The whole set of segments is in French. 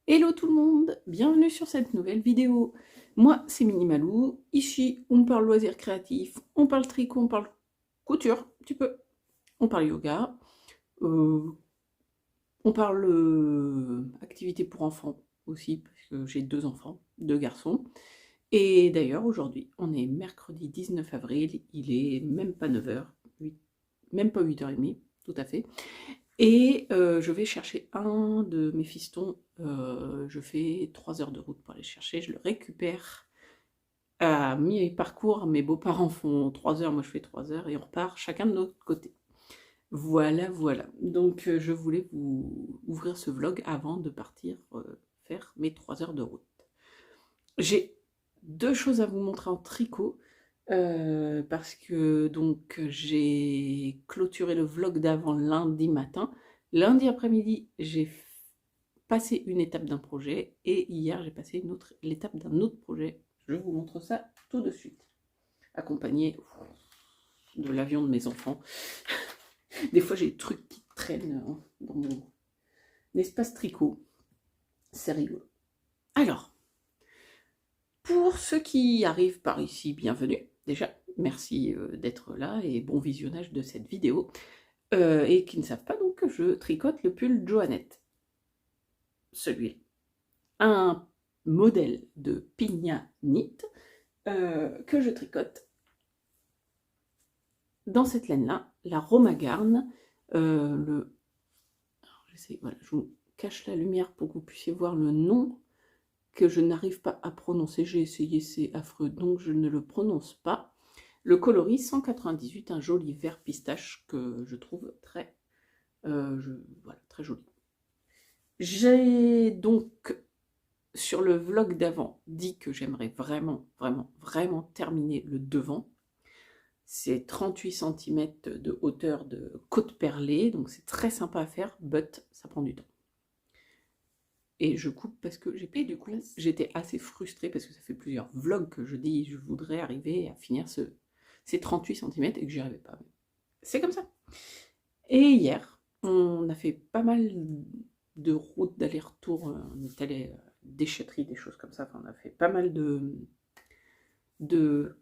Hello tout le monde, bienvenue sur cette nouvelle vidéo. Moi c'est Minimalou, ici on parle loisirs créatifs, on parle tricot, on parle couture, un petit peu, on parle yoga, euh, on parle activité pour enfants aussi, parce que j'ai deux enfants, deux garçons. Et d'ailleurs aujourd'hui on est mercredi 19 avril, il est même pas 9h, même pas 8h30, tout à fait. Et je vais chercher un de mes fistons, je fais 3 heures de route pour aller le chercher, je le récupère à mi-parcours, mes beaux-parents font 3 heures, moi je fais 3 heures, et on repart chacun de notre côté. Voilà, voilà. Donc je voulais vous ouvrir ce vlog avant de partir faire mes 3 heures de route. J'ai deux choses à vous montrer en tricot, parce que donc j'ai clôturé le vlog d'avant lundi matin. Lundi après-midi, j'ai passé une étape d'un projet et hier j'ai passé l'étape d'un autre projet. Je vous montre ça tout de suite, accompagné de l'avion de mes enfants. Des fois j'ai des trucs qui traînent dans mon espace tricot. C'est rigolo. Alors, pour ceux qui arrivent par ici, bienvenue. Déjà, merci d'être là et bon visionnage de cette vidéo. Et qui ne savent pas donc que je tricote le pull Joannette. Celui-là. Un modèle de Pigna Knit que je tricote dans cette laine-là, la Romagarn. Alors, voilà, je vous cache la lumière pour que vous puissiez voir le nom que je n'arrive pas à prononcer. J'ai essayé, c'est affreux, donc je ne le prononce pas. Le coloris 198, un joli vert pistache que je trouve très, voilà, très joli. J'ai donc, sur le vlog d'avant, dit que j'aimerais vraiment, vraiment, vraiment terminer le devant. C'est 38 cm de hauteur de côte perlée, donc c'est très sympa à faire, but ça prend du temps. Et je coupe parce que j'ai payé du coup. J'étais assez frustrée parce que ça fait plusieurs vlogs que je dis je voudrais arriver à finir ces 38 cm et que j'y arrivais pas. C'est comme ça. Et hier, on a fait pas mal de routes d'aller-retour. On est allé déchetterie, des choses comme ça. Enfin, on a fait pas mal de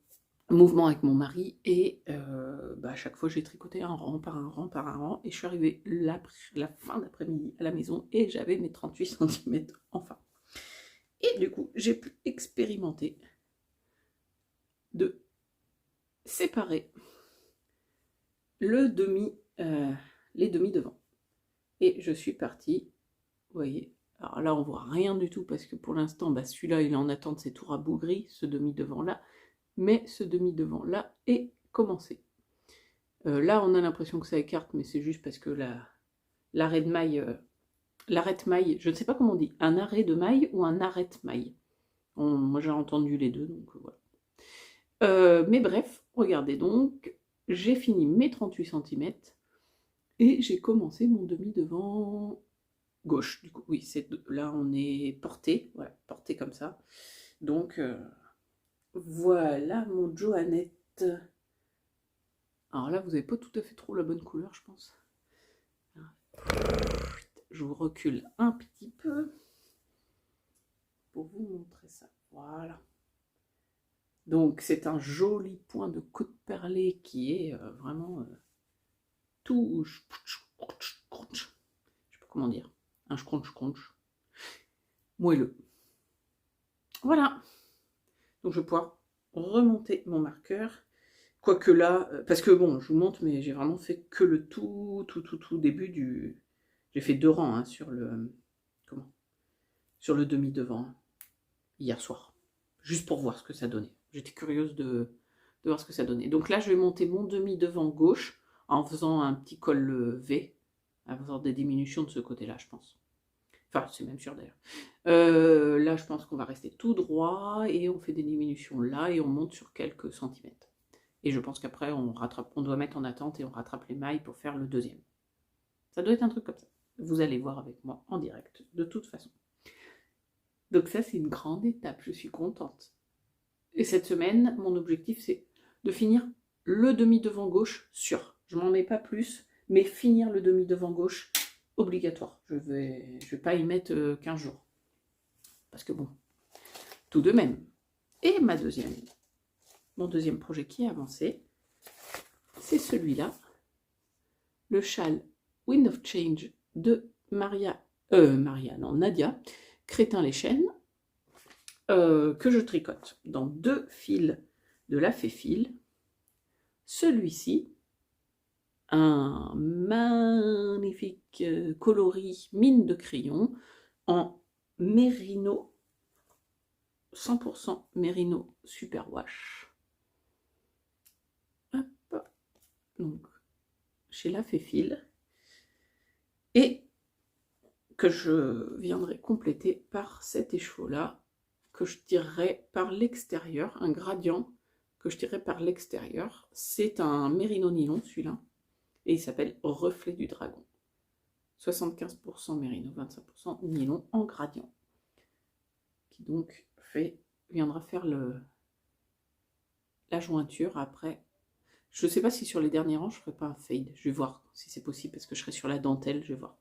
mouvements avec mon mari et à chaque fois j'ai tricoté un rang par un rang par un rang et je suis arrivée la fin d'après-midi à la maison et j'avais mes 38 cm enfin. Et du coup j'ai pu expérimenter de séparer les demi devant et je suis partie, vous voyez, alors là on voit rien du tout parce que pour l'instant celui-là il est en attente, c'est tout rabougri, ce demi devant là, mais ce demi devant là est commencé. Là on a l'impression que ça écarte, mais c'est juste parce que l'arrêt de maille, je ne sais pas comment on dit, un arrêt de maille ou un arrêt de maille. Moi j'ai entendu les deux, donc voilà. Mais bref, regardez donc, j'ai fini mes 38 cm et j'ai commencé mon demi-devant gauche. Du coup, oui, là on est porté, voilà, porté comme ça. Donc voilà mon Joannette. Alors là, vous n'avez pas tout à fait trop la bonne couleur, je pense. Je vous recule un petit peu pour vous montrer ça. Voilà. Donc c'est un joli point de côte perlée qui est vraiment tout, je sais pas comment dire, un scrunch moelleux. Voilà. Donc je vais pouvoir remonter mon marqueur. Quoique là, parce que bon, je vous montre, mais j'ai vraiment fait que le tout début du. J'ai fait 2 rangs hein, sur le demi devant hier soir, juste pour voir ce que ça donnait. J'étais curieuse de voir ce que ça donnait. Donc là, je vais monter mon demi devant gauche en faisant un petit col V, en faisant des diminutions de ce côté-là, je pense. Enfin, c'est même sûr d'ailleurs. Là, je pense qu'on va rester tout droit et on fait des diminutions là et on monte sur quelques centimètres. Et je pense qu'après, on doit mettre en attente et on rattrape les mailles pour faire le deuxième. Ça doit être un truc comme ça. Vous allez voir avec moi en direct, de toute façon. Donc ça, c'est une grande étape, je suis contente. Et cette semaine, mon objectif, c'est de finir le demi-devant gauche sûr. Je m'en mets pas plus, mais finir le demi-devant gauche, obligatoire. Je vais pas y mettre 15 jours. parce que bon, tout de même. Et mon deuxième projet qui est avancé, c'est celui-là, le châle Wind of Change de Nadia Crétin-les-Chênes, que je tricote dans 2 fils de la Féfil. Celui-ci, un magnifique coloris mine de crayon en mérino, 100% mérino superwash. Hop, donc chez la Féfil, et que je viendrai compléter par cet écheveau-là, que je tirerai par l'extérieur, un gradient que je tirerai par l'extérieur. C'est un mérino nylon, celui-là, et il s'appelle Reflet du Dragon. 75% mérino, 25% nylon en gradient, qui donc viendra faire la jointure après. Je ne sais pas si sur les derniers rangs, je ne ferai pas un fade. Je vais voir si c'est possible, parce que je serai sur la dentelle, je vais voir.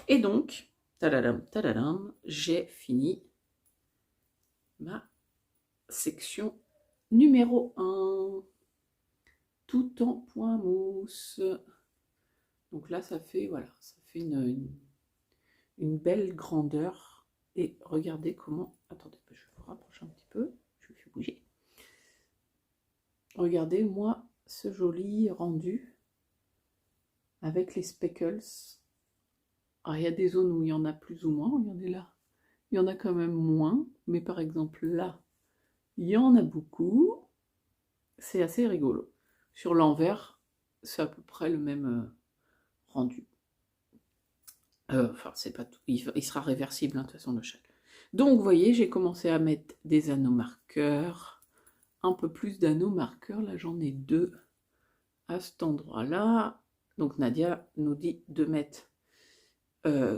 Et donc, tadadam, j'ai fini ma section numéro 1. Tout en point mousse. Donc là, ça fait, voilà, ça fait une belle grandeur. Et regardez comment... Attendez, je vais vous rapprocher un petit peu. Je vais bouger. Regardez, moi, ce joli rendu avec les speckles. Alors, il y a des zones où il y en a plus ou moins. Regardez là. Il y en a quand même moins. Mais par exemple, là, il y en a beaucoup. C'est assez rigolo. Sur l'envers, c'est à peu près le même rendu. Enfin, c'est pas tout. Il sera réversible, hein, de toute façon, le châle. Donc, vous voyez, j'ai commencé à mettre des anneaux marqueurs. Un peu plus d'anneaux marqueurs. Là, j'en ai 2 à cet endroit-là. Donc, Nadia nous dit de mettre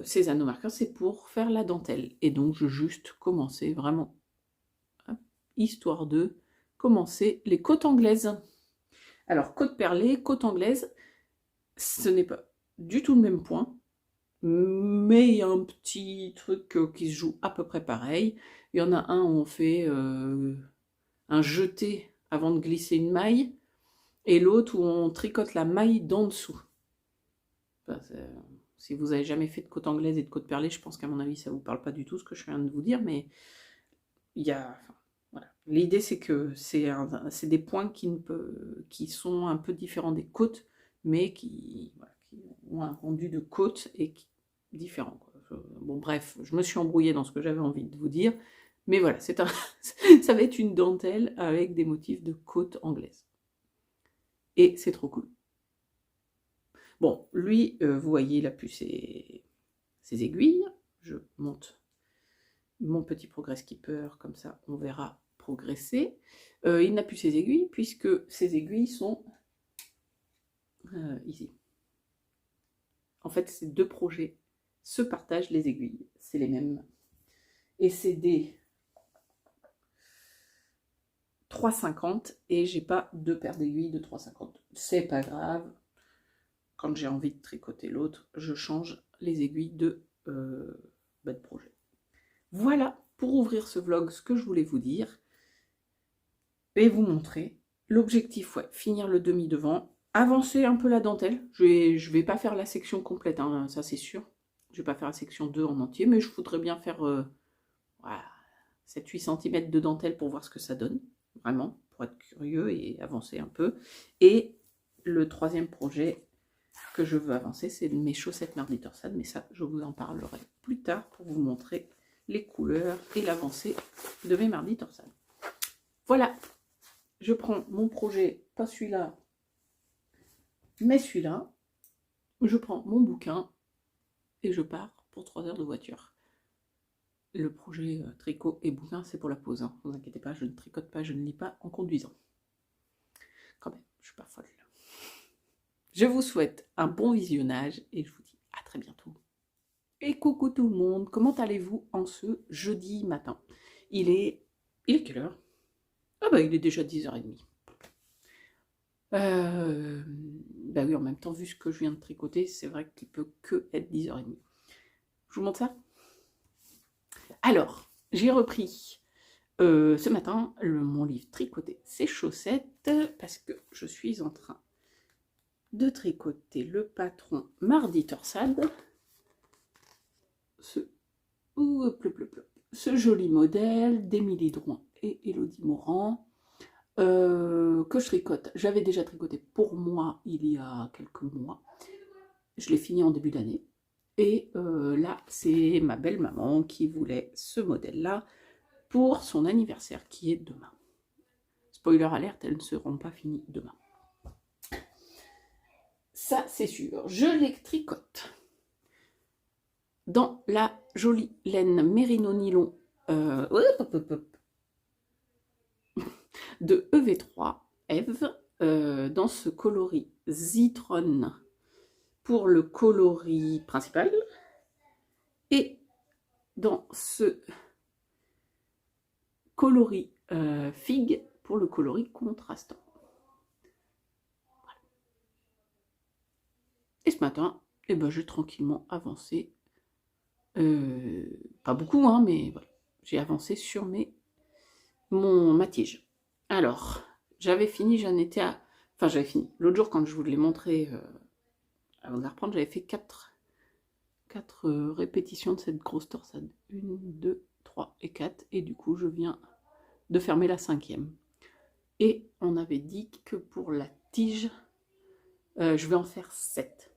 ces anneaux marqueurs. C'est pour faire la dentelle. Et donc, je juste commencer vraiment, hein, histoire de commencer les côtes anglaises. Alors, côte perlée, côte anglaise, ce n'est pas du tout le même point. Mais il y a un petit truc qui se joue à peu près pareil. Il y en a un où on fait un jeté avant de glisser une maille, et l'autre où on tricote la maille d'en dessous. Enfin, si vous n'avez jamais fait de côte anglaise et de côte perlée, je pense qu'à mon avis ça ne vous parle pas du tout ce que je viens de vous dire, mais il y a... Voilà. L'idée c'est que c'est des points qui sont un peu différents des côtes, mais qui ont un rendu de côte et différent. Bon, bref, je me suis embrouillée dans ce que j'avais envie de vous dire, mais voilà, ça va être une dentelle avec des motifs de côte anglaise. Et c'est trop cool. Bon, lui, vous voyez, il a plus ses aiguilles. Je monte mon petit progress keeper, comme ça on verra progresser. Il n'a plus ses aiguilles, puisque ses aiguilles sont ici. En fait, ces 2 projets se partagent les aiguilles, c'est les mêmes. Et c'est des 3,50 et j'ai pas 2 paires d'aiguilles de 3,50. C'est pas grave. Quand j'ai envie de tricoter l'autre, je change les aiguilles de projet. Voilà pour ouvrir ce vlog ce que je voulais vous dire et vous montrer. L'objectif, ouais, finir le demi devant, avancer un peu la dentelle. Je vais pas faire la section complète, hein, ça c'est sûr. Je vais pas faire la section 2 en entier, mais je voudrais bien faire voilà, 7-8 cm de dentelle pour voir ce que ça donne, vraiment, pour être curieux et avancer un peu. Et le 3e projet que je veux avancer, c'est mes chaussettes mardi torsade, mais ça, je vous en parlerai plus tard pour vous montrer les couleurs et l'avancée de mes mardi torsades. Voilà, je prends mon projet, pas celui-là, mais celui-là. Je prends mon bouquin et je pars pour 3 heures de voiture. Le projet tricot et bouquin, c'est pour la pause. Ne vous inquiétez pas, je ne tricote pas, je ne lis pas en conduisant. Quand même, je suis pas folle. Je vous souhaite un bon visionnage et je vous dis à très bientôt. Et coucou tout le monde, comment allez-vous en ce jeudi matin? Il est quelle heure? Ah bah il est déjà 10h30. Bah oui, en même temps, vu ce que je viens de tricoter, c'est vrai qu'il peut que être 10h30. Je vous montre ça? Alors, j'ai repris ce matin mon livre Tricoter ses chaussettes parce que je suis en train de tricoter le patron Mardi Torsade. Ce joli modèle d'Émilie Drouin et Élodie Morand que je tricote. J'avais déjà tricoté pour moi il y a quelques mois. Je l'ai fini en début d'année. Et là, c'est ma belle-maman qui voulait ce modèle-là pour son anniversaire qui est demain. Spoiler alerte, elles ne seront pas finies demain. Ça, c'est sûr. Je les tricote dans la jolie laine Merino Nylon de EV3 Eve, dans ce coloris Zitron pour le coloris principal et dans ce coloris figue pour le coloris contrastant. Voilà. Et ce matin, eh ben, j'ai tranquillement avancé, pas beaucoup, hein, mais voilà, j'ai avancé sur ma tige. Alors, j'avais fini, j'avais fini. L'autre jour, quand je vous l'ai montré, avant de la reprendre, j'avais fait 4 répétitions de cette grosse torsade. 1, 2, 3 et 4. Et du coup, je viens de fermer la 5e. Et on avait dit que pour la tige, je vais en faire 7.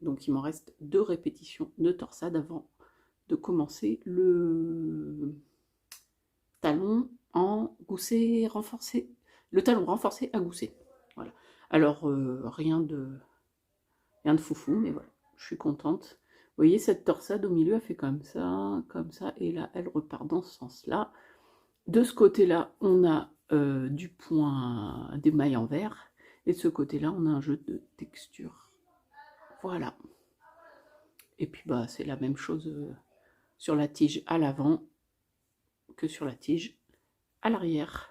Donc, il m'en reste 2 répétitions de torsade avant de commencer le talon en gousset renforcé. Le talon renforcé à gousset. Voilà. Alors, rien de foufou, mais voilà, je suis contente. Vous voyez, cette torsade au milieu, elle fait comme ça, et là, elle repart dans ce sens-là. De ce côté-là, on a du point, des mailles en vert, et de ce côté-là, on a un jeu de texture. Voilà. Et puis, bah, c'est la même chose sur la tige à l'avant que sur la tige à l'arrière.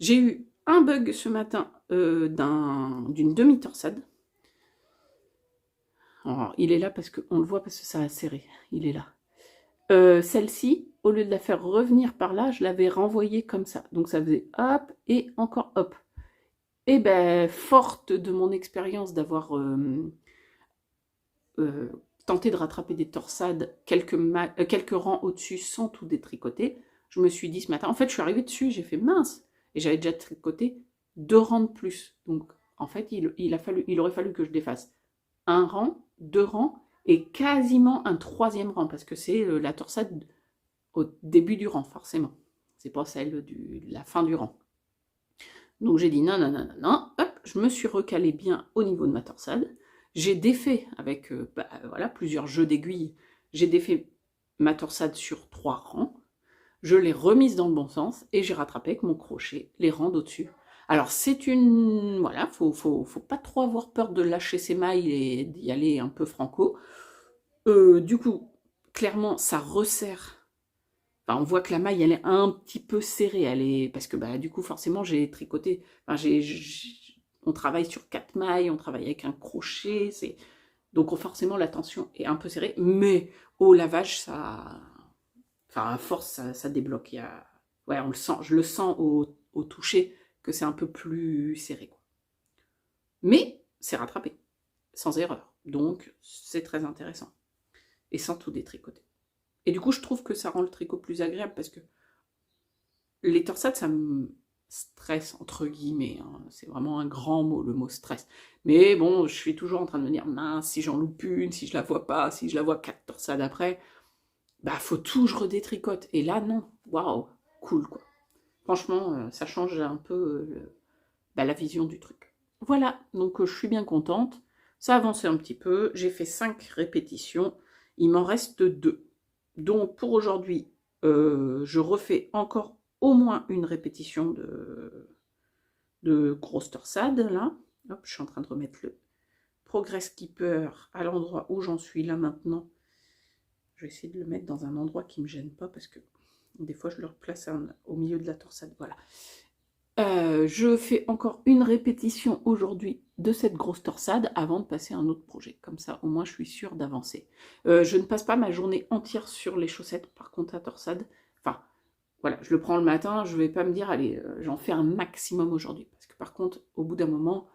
J'ai eu un bug ce matin d'une demi-torsade. Alors, il est là parce qu'on le voit parce que ça a serré. Il est là. Celle-ci, au lieu de la faire revenir par là, je l'avais renvoyée comme ça. Donc ça faisait hop et encore hop. Et ben, forte de mon expérience d'avoir tenté de rattraper des torsades quelques rangs au-dessus sans tout détricoter, je me suis dit ce matin, en fait je suis arrivée dessus, j'ai fait mince, et j'avais déjà tricoté 2 rangs de plus. Donc en fait il aurait fallu que je défasse un rang, 2 rangs, et quasiment un 3e rang, parce que c'est la torsade au début du rang, forcément. C'est pas celle de la fin du rang. Donc j'ai dit non, non, non, non, non, hop, je me suis recalée bien au niveau de ma torsade. J'ai défait avec voilà, plusieurs jeux d'aiguilles, j'ai défait ma torsade sur 3 rangs, je l'ai remise dans le bon sens, et j'ai rattrapé avec mon crochet les rangs d'au-dessus. Alors c'est une... Voilà, faut pas trop avoir peur de lâcher ses mailles et d'y aller un peu franco. Du coup, clairement, ça resserre. Enfin, on voit que la maille, elle est un petit peu serrée. Parce que bah, du coup, forcément, j'ai tricoté... Enfin, on travaille sur 4 mailles, on travaille avec un crochet. Donc forcément, la tension est un peu serrée. Mais au lavage, ça... Enfin, à force, ça débloque. Ouais, on le sent, je le sens au toucher que c'est un peu plus serré, quoi. Mais c'est rattrapé, sans erreur. Donc, c'est très intéressant. Et sans tout détricoter. Et du coup, je trouve que ça rend le tricot plus agréable parce que les torsades, ça me stresse, entre guillemets. Hein. C'est vraiment un grand mot, le mot stress. Mais bon, je suis toujours en train de me dire, mince, si j'en loupe une, si je la vois pas, si je la vois 4 torsades après, bah, faut tout, je redétricote. Et là, non. Waouh, cool, quoi. Franchement, ça change un peu la vision du truc. Voilà, donc je suis bien contente. Ça a avancé un petit peu. J'ai fait 5 répétitions. Il m'en reste 2. Donc pour aujourd'hui, je refais encore au moins une répétition de grosse torsade, là. Hop, je suis en train de remettre le Progress Keeper à l'endroit où j'en suis là maintenant. Je vais essayer de le mettre dans un endroit qui ne me gêne pas parce que des fois je le replace au milieu de la torsade. Voilà. Je fais encore une répétition aujourd'hui de cette grosse torsade avant de passer à un autre projet. Comme ça, au moins, je suis sûre d'avancer. Je ne passe pas ma journée entière sur les chaussettes, par contre, à torsade. Enfin, voilà, je le prends le matin, je ne vais pas me dire, allez, j'en fais un maximum aujourd'hui. Parce que par contre, au bout d'un moment,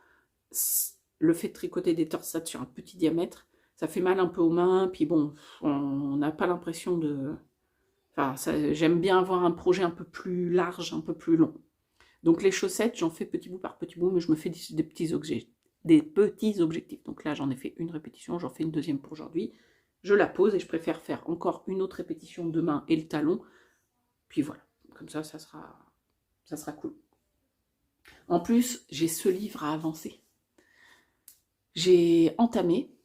le fait de tricoter des torsades sur un petit diamètre, ça fait mal un peu aux mains, puis bon, on n'a pas l'impression de... Enfin, j'aime bien avoir un projet un peu plus large, un peu plus long. Donc les chaussettes, j'en fais petit bout par petit bout, mais je me fais des petits objectifs. Donc là, j'en ai fait une répétition, j'en fais une deuxième pour aujourd'hui. Je la pose et je préfère faire encore une autre répétition demain et le talon. Puis voilà, comme ça sera cool. En plus, j'ai ce livre à avancer. J'ai entamé,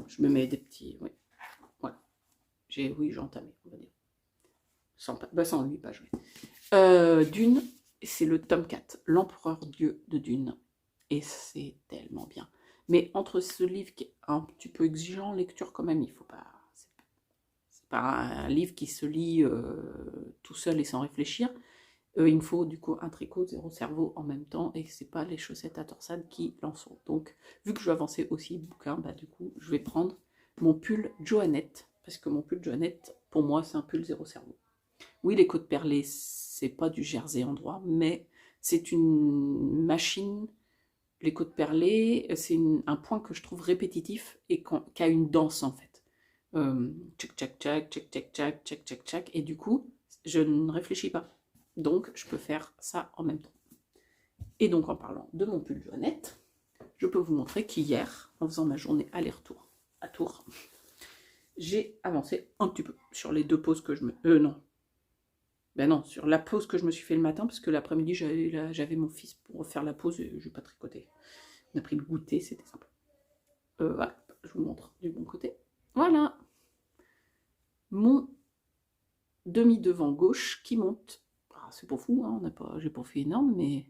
je me mets des petits, oui, voilà. J'ai entamé, on va dire. 108 pages, oui. Dune, c'est le tome 4, L'Empereur Dieu de Dune. Et c'est tellement bien. Mais entre ce livre qui est un petit peu exigeant en lecture quand même, il faut pas... C'est pas un livre qui se lit tout seul et sans réfléchir. Il me faut du coup un tricot, 0 cerveau en même temps, et c'est pas les chaussettes à torsade qui l'en sont. Donc, vu que je veux avancer aussi le bouquin, bah du coup, je vais prendre mon pull Joannette, parce que mon pull Joannette, pour moi, c'est un pull 0 cerveau. Oui, les côtes perlées, c'est pas du jersey en droit, mais c'est une machine. Les côtes perlées, c'est un point que je trouve répétitif et qui a une danse en fait. Tchac tchac tchac, tchac tchac tchac, tchac tchac tchac, et du coup, je ne réfléchis pas. Donc, je peux faire ça en même temps. Et donc, en parlant de mon pull Joannette, je peux vous montrer qu'hier, en faisant ma journée aller-retour à Tours, j'ai avancé un petit peu sur les 2 pauses que je me... non. Ben non, sur la pause que je me suis fait le matin, parce que l'après-midi, j'avais mon fils pour faire la pause et je n'ai pas tricoté. On a pris le goûter, c'était sympa. Voilà, je vous montre du bon côté. Voilà. Mon demi-devant gauche qui monte. Ah, c'est pas fou, hein, j'ai pas fait énorme, mais...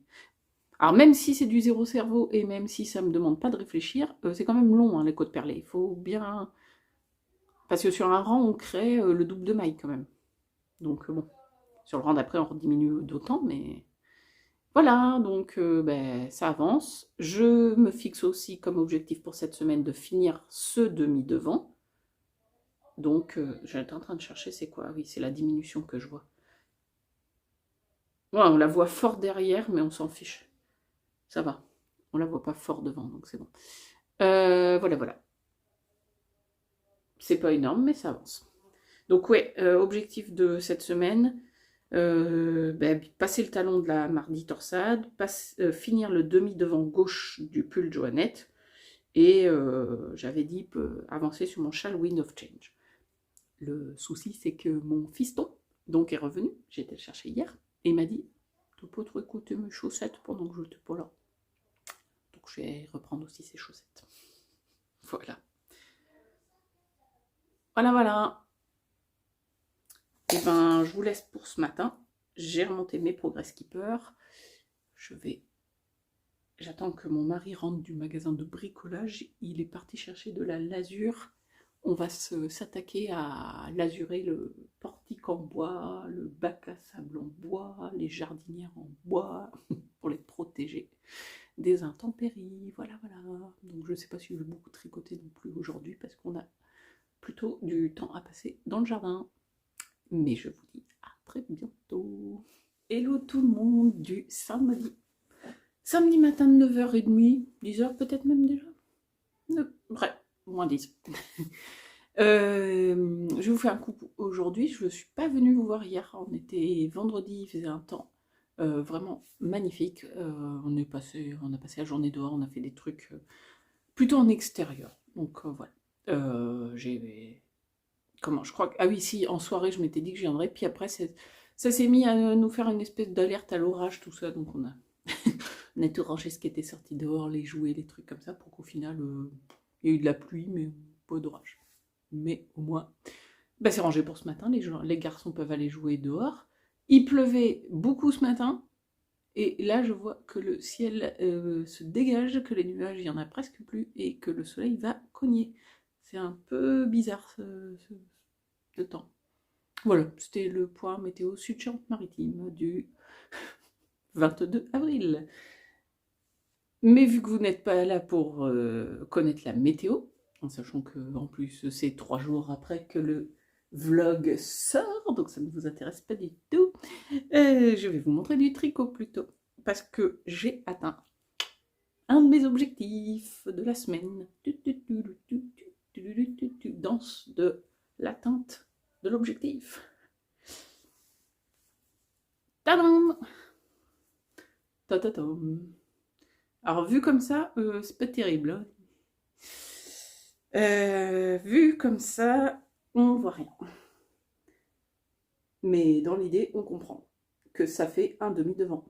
Alors même si c'est du 0 cerveau et même si ça me demande pas de réfléchir, c'est quand même long, hein, les côtes perlées. Il faut bien... Parce que sur un rang, on crée le double de maille quand même. Donc bon, sur le rang d'après, on diminue d'autant, mais... Voilà, donc ben, ça avance. Je me fixe aussi comme objectif pour cette semaine de finir ce demi-devant. Donc, j'étais en train de chercher, c'est quoi? Oui, c'est la diminution que je vois. Ouais, on la voit fort derrière, mais on s'en fiche. Ça va. On la voit pas fort devant, donc c'est bon. Voilà. C'est pas énorme, mais ça avance. Donc ouais, objectif de cette semaine, passer le talon de la mardi torsade, finir le demi-devant gauche du pull Joannette, et j'avais dit avancer sur mon châle Wind of Change. Le souci, c'est que mon fiston donc est revenu, j'ai été le chercher hier, et il m'a dit « Tu peux tricoter mes chaussettes pendant que je n'étais pas là ?» Donc je vais reprendre aussi ses chaussettes. Voilà. Voilà. Et ben, je vous laisse pour ce matin. J'ai remonté mes Progress Keeper. J'attends que mon mari rentre du magasin de bricolage. Il est parti chercher de la lasure. On va s'attaquer à lasurer le portique en bois, le bac à sable en bois, les jardinières en bois, pour les protéger des intempéries. Voilà. Donc je ne sais pas si je vais beaucoup tricoter non plus aujourd'hui, parce qu'on a plutôt du temps à passer dans le jardin. Mais je vous dis à très bientôt. Hello tout le monde du samedi. Samedi matin de 9h30, 10h peut-être même déjà. Bref, moins 10. Je vous fais un coucou aujourd'hui. Je ne suis pas venue vous voir hier. On était vendredi, il faisait un temps vraiment magnifique. On a passé la journée dehors, on a fait des trucs plutôt en extérieur. Donc voilà. Je crois que... Ah oui, si, en soirée, je m'étais dit que j'y viendrais. Puis après, ça s'est mis à nous faire une espèce d'alerte à l'orage, tout ça. Donc on a tout rangé ce qui était sorti dehors, les jouets, les trucs comme ça, pour qu'au final, il y ait eu de la pluie, mais pas d'orage. Mais au moins, c'est rangé pour ce matin. Les garçons peuvent aller jouer dehors. Il pleuvait beaucoup ce matin. Et là, je vois que le ciel se dégage, que les nuages, il n'y en a presque plus, et que le soleil va cogner. C'est un peu bizarre ce temps. Voilà, c'était le point météo Sud-Charente-Maritime du 22 avril. Mais vu que vous n'êtes pas là pour connaître la météo, en sachant que en plus c'est 3 jours après que le vlog sort, donc ça ne vous intéresse pas du tout. Je vais vous montrer du tricot plutôt, parce que j'ai atteint un de mes objectifs de la semaine. Danse de l'atteinte de l'objectif. Tadam! Tatatam. Alors vu comme ça, c'est pas terrible. Vu comme ça, on voit rien. Mais dans l'idée, on comprend que ça fait un demi-devant.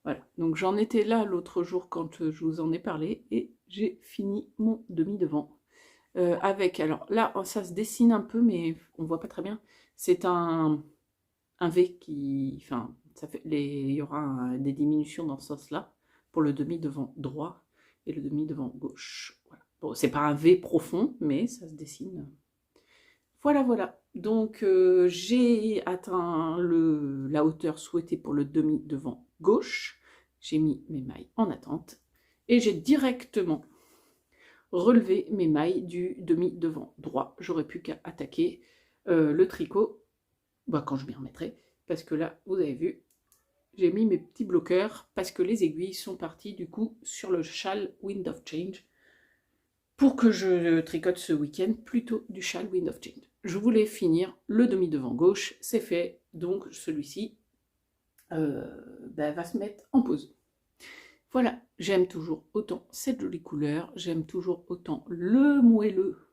Voilà, donc j'en étais là l'autre jour quand je vous en ai parlé, et j'ai fini mon demi-devant. Avec, alors là, ça se dessine un peu, mais on voit pas très bien. C'est un V qui, enfin, ça fait il y aura des diminutions dans ce sens-là pour le demi-devant droit et le demi-devant gauche. Voilà. Bon, c'est pas un V profond, mais ça se dessine. Voilà, voilà. Donc j'ai atteint la hauteur souhaitée pour le demi-devant gauche. J'ai mis mes mailles en attente et j'ai directement relevé mes mailles du demi-devant droit. J'aurais plus qu'à attaquer le tricot quand je m'y remettrai, parce que là, vous avez vu, j'ai mis mes petits bloqueurs parce que les aiguilles sont parties du coup sur le châle Wind of Change pour que je tricote ce week-end plutôt du châle Wind of Change. Je voulais finir le demi-devant gauche, c'est fait, donc celui-ci va se mettre en pause. Voilà, j'aime toujours autant cette jolie couleur, j'aime toujours autant le moelleux,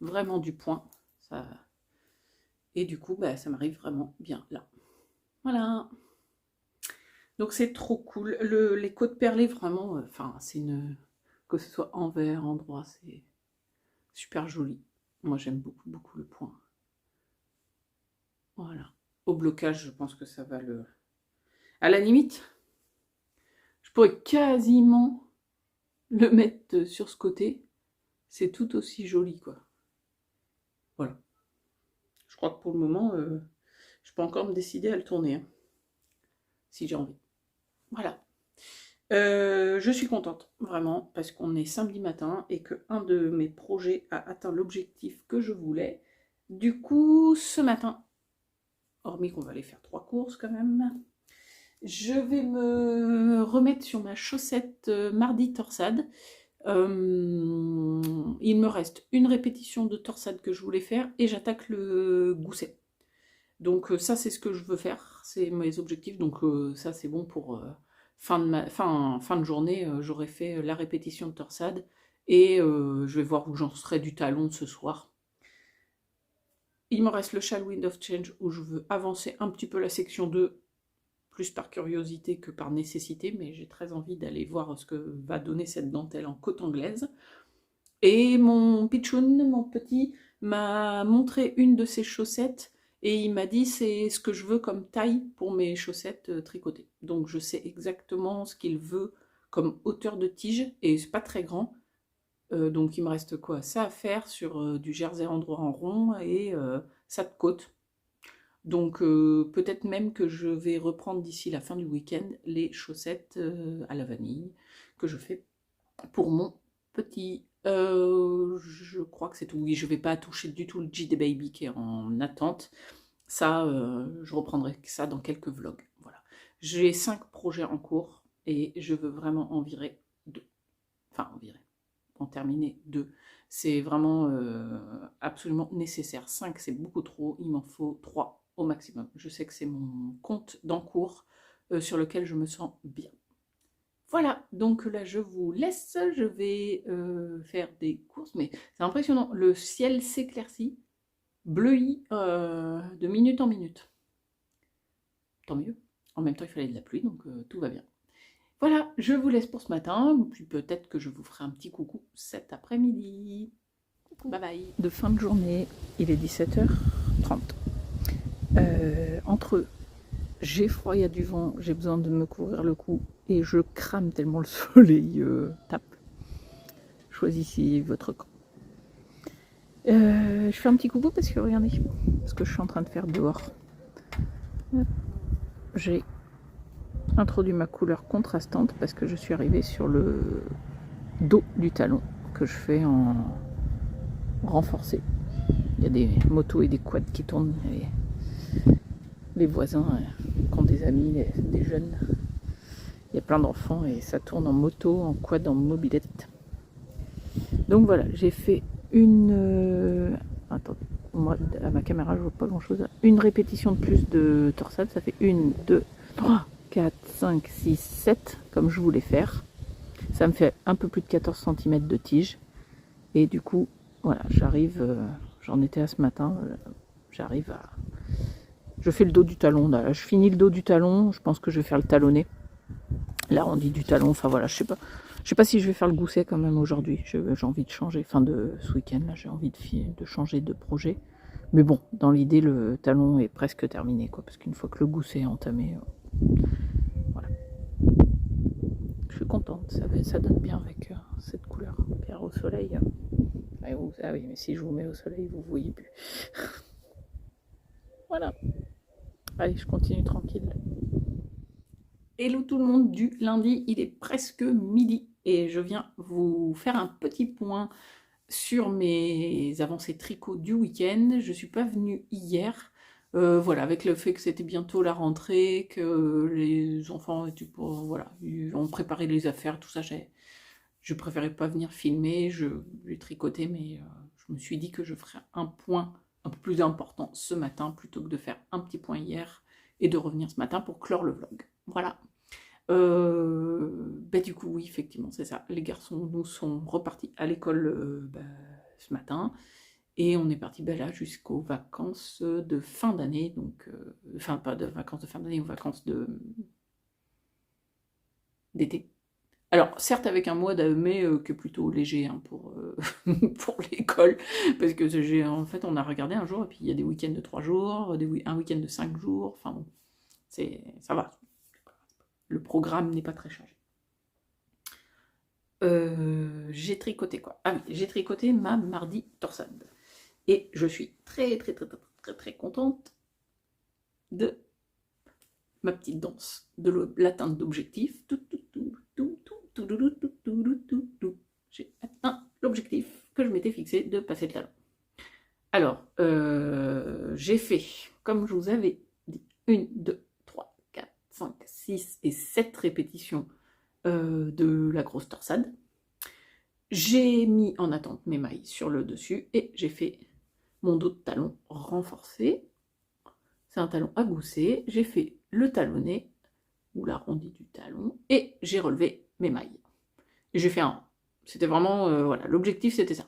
vraiment du point, ça... Et du coup, ça m'arrive vraiment bien là. Voilà. Donc c'est trop cool. Les côtes perlées, vraiment, enfin, c'est une... Que ce soit en vert, en droit, c'est super joli. Moi, j'aime beaucoup, beaucoup le point. Voilà. Au blocage, je pense que ça va le... À la limite, je pourrais quasiment le mettre sur ce côté. C'est tout aussi joli, quoi. Voilà. Je crois que pour le moment, je peux encore me décider à le tourner, hein, si j'ai envie. Voilà. Je suis contente, vraiment, parce qu'on est samedi matin et que un de mes projets a atteint l'objectif que je voulais. Du coup, ce matin, hormis qu'on va aller faire 3 courses quand même, je vais me remettre sur ma chaussette mardi torsade. Il me reste une répétition de torsade que je voulais faire et j'attaque le gousset. Donc ça, c'est ce que je veux faire, c'est mes objectifs, donc ça c'est bon pour... fin de journée, j'aurai fait la répétition de torsade et je vais voir où j'en serai du talon ce soir. Il me reste le châle Wind of Change où je veux avancer un petit peu la section 2, plus par curiosité que par nécessité, mais j'ai très envie d'aller voir ce que va donner cette dentelle en côte anglaise. Et mon pitchoun, mon petit, m'a montré une de ses chaussettes et il m'a dit c'est ce que je veux comme taille pour mes chaussettes tricotées. Donc je sais exactement ce qu'il veut comme hauteur de tige et c'est pas très grand. Donc il me reste quoi? Ça à faire sur du jersey endroit en rond et ça de côte. Donc peut-être même que je vais reprendre d'ici la fin du week-end les chaussettes à la vanille que je fais pour mon petit. Je crois que c'est tout. Oui, je ne vais pas toucher du tout le JD Baby qui est en attente. Ça, je reprendrai ça dans quelques vlogs. Voilà. J'ai 5 projets en cours et je veux vraiment en virer 2. Enfin, en terminer 2. C'est vraiment absolument nécessaire. 5, c'est beaucoup trop. Il m'en faut 3 au maximum. Je sais que c'est mon compte d'encours sur lequel je me sens bien. Voilà, donc là je vous laisse, je vais faire des courses, mais c'est impressionnant, le ciel s'éclaircit, bleuit de minute en minute. Tant mieux, en même temps il fallait de la pluie, donc tout va bien. Voilà, je vous laisse pour ce matin, puis peut-être que je vous ferai un petit coucou cet après-midi. Bye bye. De fin de journée, il est 17h30. Entre j'ai froid, il y a du vent, j'ai besoin de me couvrir le cou et je crame tellement le soleil tape. Choisissez votre camp. Je fais un petit coucou parce que regardez ce que je suis en train de faire dehors. J'ai introduit ma couleur contrastante parce que je suis arrivée sur le dos du talon que je fais en renforcé. il y a des motos et des quads qui tournent. Les voisins qui ont des amis, des jeunes. Il y a plein d'enfants et ça tourne en moto, en quad, en mobilette. Donc voilà, j'ai fait une... attendez, moi à ma caméra je vois pas grand chose. Une répétition de plus de torsade, ça fait 1, 2, 3, 4, 5, 6, 7 comme je voulais faire. Ça me fait un peu plus de 14 cm de tige. Et du coup, voilà, j'arrive, j'en étais à ce matin, j'arrive à... Je fais le dos du talon, là. Je finis le dos du talon, je pense que je vais faire le talonné. L'arrondi du talon, enfin voilà, je sais pas si je vais faire le gousset quand même aujourd'hui. J'ai envie de changer, enfin de ce week-end là, j'ai envie de changer de projet. Mais bon, dans l'idée, le talon est presque terminé, quoi, parce qu'une fois que le gousset est entamé, voilà. Je suis contente, ça donne bien avec cette couleur. Pierre au soleil. Ah oui, mais si je vous mets au soleil, vous voyez plus. Voilà. Allez, je continue tranquille. Hello tout le monde, du lundi, il est presque midi et je viens vous faire un petit point sur mes avancées tricot du week-end. Je ne suis pas venue hier, voilà, avec le fait que c'était bientôt la rentrée, que les enfants étaient pour, voilà, ont préparé les affaires, tout ça, je préférais pas venir filmer, j'ai tricoté, mais je me suis dit que je ferais un point un peu plus important ce matin plutôt que de faire un petit point hier et de revenir ce matin pour clore le vlog. Voilà. Du coup, oui, effectivement, c'est ça. Les garçons, nous, sont repartis à l'école ce matin. Et on est parti là jusqu'aux vacances de fin d'année. Donc, enfin, pas de vacances de fin d'année, aux vacances d'été. Alors, certes, avec un mois de mai qui est plutôt léger hein, pour l'école. Parce que en fait, on a regardé un jour, et puis il y a des week-ends de 3 jours, un week-end de 5 jours. Enfin bon, ça va. Le programme n'est pas très chargé. J'ai tricoté quoi? Ah oui, j'ai tricoté ma mardi torsade. Et je suis très contente de ma petite danse, de l'atteinte d'objectif. J'ai atteint l'objectif que je m'étais fixé de passer le talon. Alors, j'ai fait, comme je vous avais dit, 1, 2, 3, 4, 5, 6 et 7 répétitions de la grosse torsade. J'ai mis en attente mes mailles sur le dessus et j'ai fait mon dos de talon renforcé. C'est un talon à gousset. J'ai fait le talonné ou l'arrondi du talon et j'ai relevé mes mailles. Et j'ai fait un. C'était vraiment, voilà, l'objectif c'était ça.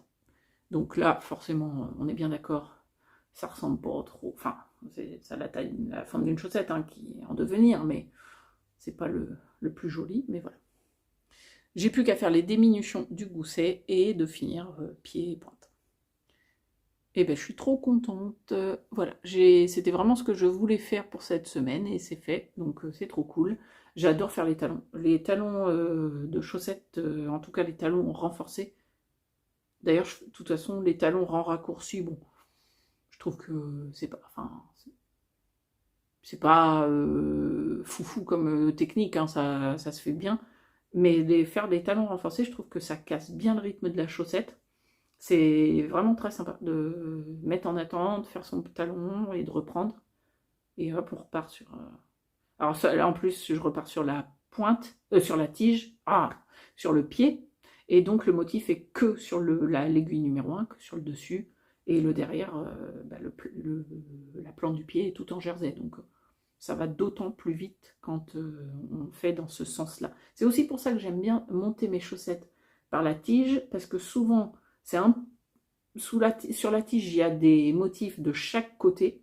Donc là, forcément, on est bien d'accord, ça ressemble pas trop. Enfin, ça a la forme d'une chaussette hein, qui est en devenir, mais c'est pas le plus joli, mais voilà. J'ai plus qu'à faire les diminutions du gousset et de finir pied et pointe. Et ben je suis trop contente. Voilà, c'était vraiment ce que je voulais faire pour cette semaine et c'est fait, donc c'est trop cool. J'adore faire les talons. Les talons de chaussettes, en tout cas les talons renforcés. D'ailleurs, de toute façon, les talons raccourcis, bon, je trouve que c'est pas... Enfin, c'est pas foufou comme technique, hein, ça se fait bien. Mais faire des talons renforcés, je trouve que ça casse bien le rythme de la chaussette. C'est vraiment très sympa de mettre en attente, faire son talon et de reprendre. Et hop, on repart sur... Alors ça, là, en plus, je repars sur la pointe, sur la tige, sur le pied. Et donc le motif est que sur l'aiguille numéro 1, que sur le dessus. Et le derrière, la plante du pied est tout en jersey. Donc ça va d'autant plus vite quand on fait dans ce sens-là. C'est aussi pour ça que j'aime bien monter mes chaussettes par la tige, parce que souvent, sur la tige, il y a des motifs de chaque côté,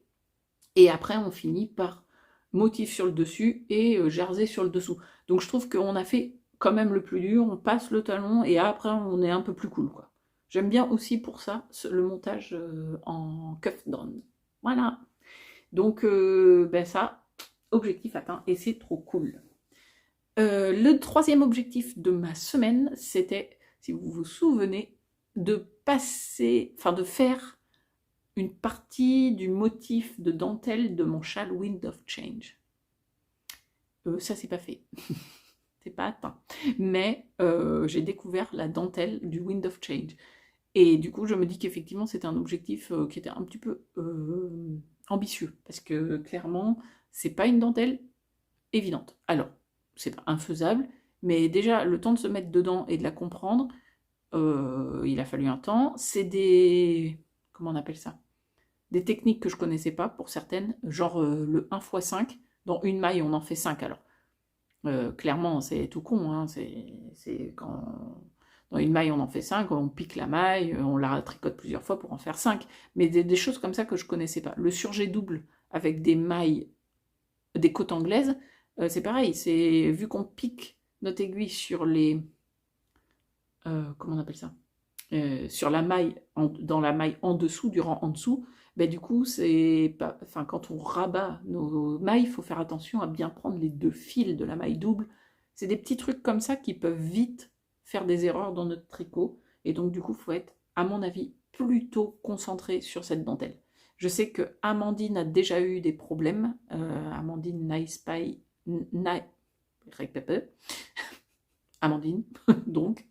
et après on finit par motif sur le dessus et jersey sur le dessous. Donc je trouve qu'on a fait quand même le plus dur, on passe le talon, et après on est un peu plus cool, quoi. J'aime bien aussi pour ça, le montage en cuff down. Voilà. Donc ça... Objectif atteint et c'est trop cool. Le troisième objectif de ma semaine, c'était, si vous vous souvenez, de faire une partie du motif de dentelle de mon châle Wind of Change. Ça, c'est pas fait. C'est pas atteint. Mais j'ai découvert la dentelle du Wind of Change. Et du coup, je me dis qu'effectivement, c'était un objectif qui était un petit peu ambitieux, parce que clairement, c'est pas une dentelle évidente. Alors, c'est pas infaisable, mais déjà, le temps de se mettre dedans et de la comprendre, il a fallu un temps. C'est des... comment on appelle ça? Des techniques que je connaissais pas pour certaines, genre le 1x5, dans une maille, on en fait 5 alors. Clairement, c'est tout con, hein, c'est quand dans une maille on en fait 5, on pique la maille, on la tricote plusieurs fois pour en faire 5. Mais des choses comme ça que je connaissais pas. Le surjet double avec des mailles, des côtes anglaises, c'est pareil, c'est vu qu'on pique notre aiguille sur les... comment on appelle ça? Sur la maille, dans la maille en dessous, du rang en dessous, ben du coup, c'est pas, enfin, quand on rabat nos mailles, il faut faire attention à bien prendre les deux fils de la maille double. C'est des petits trucs comme ça qui peuvent vite faire des erreurs dans notre tricot. Et donc, du coup, il faut être, à mon avis, plutôt concentré sur cette dentelle. Je sais que Amandine a déjà eu des problèmes. Amandine Nice Pie, Amandine, donc,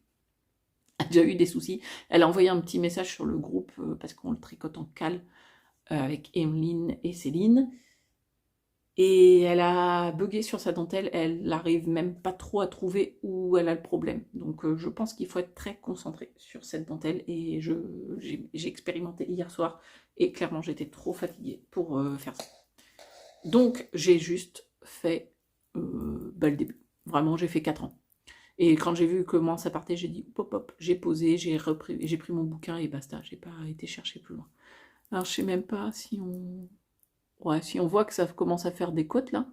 a déjà eu des soucis. Elle a envoyé un petit message sur le groupe parce qu'on le tricote en cale avec Emeline et Céline. Et elle a bugué sur sa dentelle, elle n'arrive même pas trop à trouver où elle a le problème. Donc je pense qu'il faut être très concentré sur cette dentelle. Et j'ai expérimenté hier soir et clairement j'étais trop fatiguée pour faire ça. Donc j'ai juste fait le début. Vraiment, j'ai fait 4 ans. Et quand j'ai vu comment ça partait, j'ai dit pop hop, j'ai posé, j'ai pris mon bouquin et basta, j'ai pas été chercher plus loin. Alors je sais même pas si on... Ouais, si on voit que ça commence à faire des côtes là,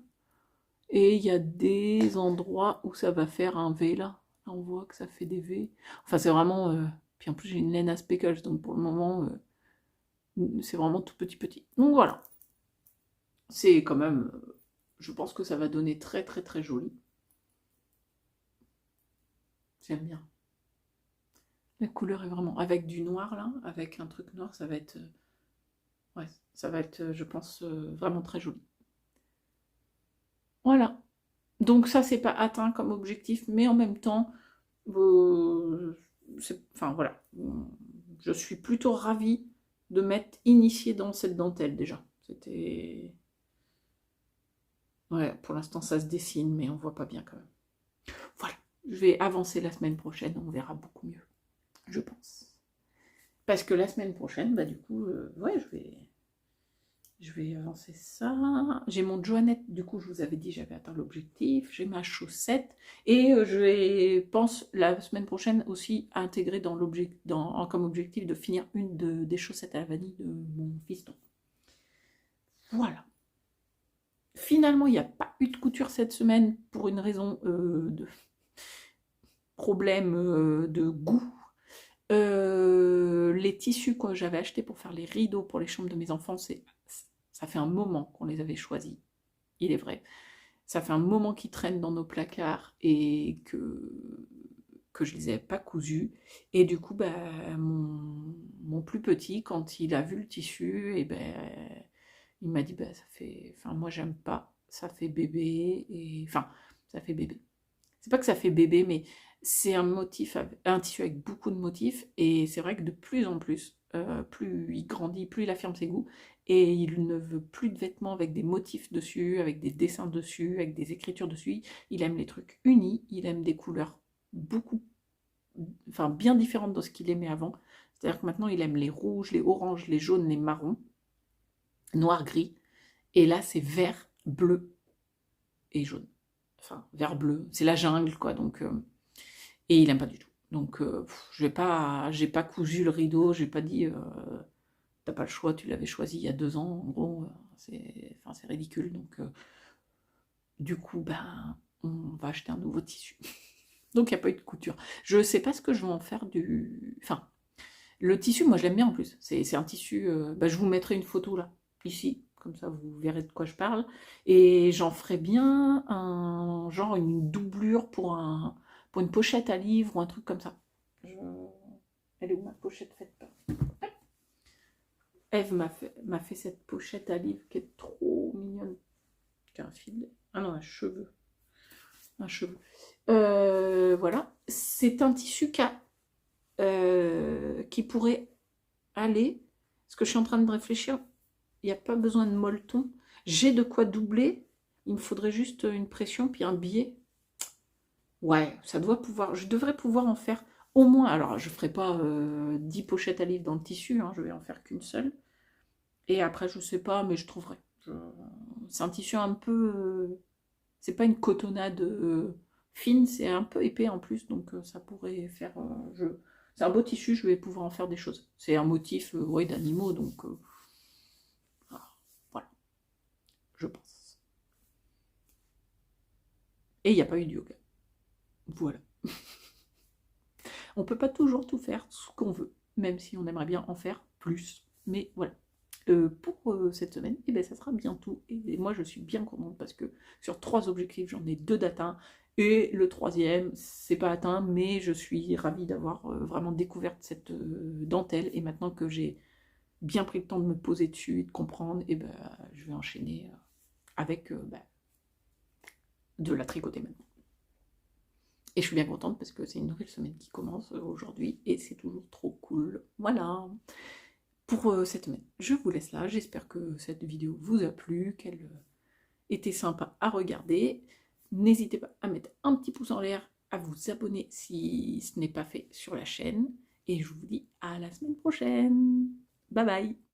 et il y a des endroits où ça va faire un V là. Là on voit que ça fait des V. Enfin c'est vraiment... Puis en plus j'ai une laine à speckles, donc pour le moment c'est vraiment tout petit. Donc voilà. C'est quand même... je pense que ça va donner très très très joli. J'aime bien. La couleur est vraiment... avec du noir là, avec un truc noir, ça va être... ouais, ça va être, je pense, vraiment très joli. Voilà. Donc ça, c'est pas atteint comme objectif, mais en même temps, enfin voilà, je suis plutôt ravie de m'être initiée dans cette dentelle déjà. C'était... ouais, pour l'instant ça se dessine, mais on voit pas bien quand même. Voilà, je vais avancer la semaine prochaine, on verra beaucoup mieux, je pense. Parce que la semaine prochaine, bah du coup, ouais, je vais avancer ça. J'ai mon Joannette, du coup, je vous avais dit, j'avais atteint l'objectif. J'ai ma chaussette. Et pense la semaine prochaine aussi à intégrer comme objectif de finir des chaussettes à la vanille de mon fiston. Voilà. Finalement, il n'y a pas eu de couture cette semaine pour une raison de problème de goût. Les tissus que j'avais achetés pour faire les rideaux pour les chambres de mes enfants, ça fait un moment qu'on les avait choisis, il est vrai. Ça fait un moment qu'ils traînent dans nos placards et que je les avais pas cousus. Et du coup, bah, mon plus petit, quand il a vu le tissu, et ben, il m'a dit, bah, ça fait... enfin, moi, j'aime pas, ça fait bébé. Et... enfin, ça fait bébé. C'est pas que ça fait bébé, mais c'est un tissu avec beaucoup de motifs. Et c'est vrai que de plus en plus, plus il grandit, plus il affirme ses goûts. Et il ne veut plus de vêtements avec des motifs dessus, avec des dessins dessus, avec des écritures dessus. Il aime les trucs unis, il aime des couleurs beaucoup, enfin bien différentes de ce qu'il aimait avant. C'est-à-dire que maintenant il aime les rouges, les oranges, les jaunes, les marrons, noir, gris. Et là c'est vert, bleu et jaune. Enfin vert, bleu, c'est la jungle quoi. Donc et il aime pas du tout. Donc j'ai pas cousu le rideau, j'ai pas dit t'as pas le choix, tu l'avais choisi il y a 2 ans, en gros, c'est ridicule. Donc, du coup, ben, on va acheter un nouveau tissu. Donc, il n'y a pas eu de couture. Je ne sais pas ce que je vais en faire du... Enfin, le tissu, moi, je l'aime bien en plus. C'est un tissu... ben, je vous mettrai une photo, là, ici. Comme ça, vous verrez de quoi je parle. Et j'en ferai bien genre une doublure pour une pochette à livre ou un truc comme ça. Elle est où ma pochette faite pas? Eve m'a fait cette pochette à livre qui est trop mignonne. Qui a un fil. Ah non, un cheveu. Un cheveu. Voilà. C'est un tissu qui a qui pourrait aller, parce que je suis en train de réfléchir, il n'y a pas besoin de molleton. J'ai de quoi doubler, il me faudrait juste une pression puis un biais. Ouais, ça doit pouvoir, je devrais pouvoir en faire au moins, alors je ne ferai pas 10 pochettes à livre dans le tissu, hein, je vais en faire qu'une seule. Et après, je sais pas, mais je trouverai. C'est un tissu un peu, c'est pas une cotonnade fine, c'est un peu épais en plus, donc ça pourrait faire, c'est un beau tissu, je vais pouvoir en faire des choses. C'est un motif ouais, d'animaux, donc voilà, je pense. Et il n'y a pas eu de yoga. Voilà. On peut pas toujours tout faire ce qu'on veut, même si on aimerait bien en faire plus. Mais voilà. Pour cette semaine, eh ben, ça sera bientôt. Et moi, je suis bien contente parce que sur 3 objectifs, j'en ai 2 d'atteints. Et le troisième, c'est pas atteint, mais je suis ravie d'avoir vraiment découvert cette dentelle. Et maintenant que j'ai bien pris le temps de me poser dessus et de comprendre, et ben, je vais enchaîner avec de la tricoter maintenant. Et je suis bien contente parce que c'est une nouvelle semaine qui commence aujourd'hui et c'est toujours trop cool. Voilà pour cette semaine. Je vous laisse là. J'espère que cette vidéo vous a plu, qu'elle était sympa à regarder. N'hésitez pas à mettre un petit pouce en l'air, à vous abonner si ce n'est pas fait sur la chaîne. Et je vous dis à la semaine prochaine. Bye bye.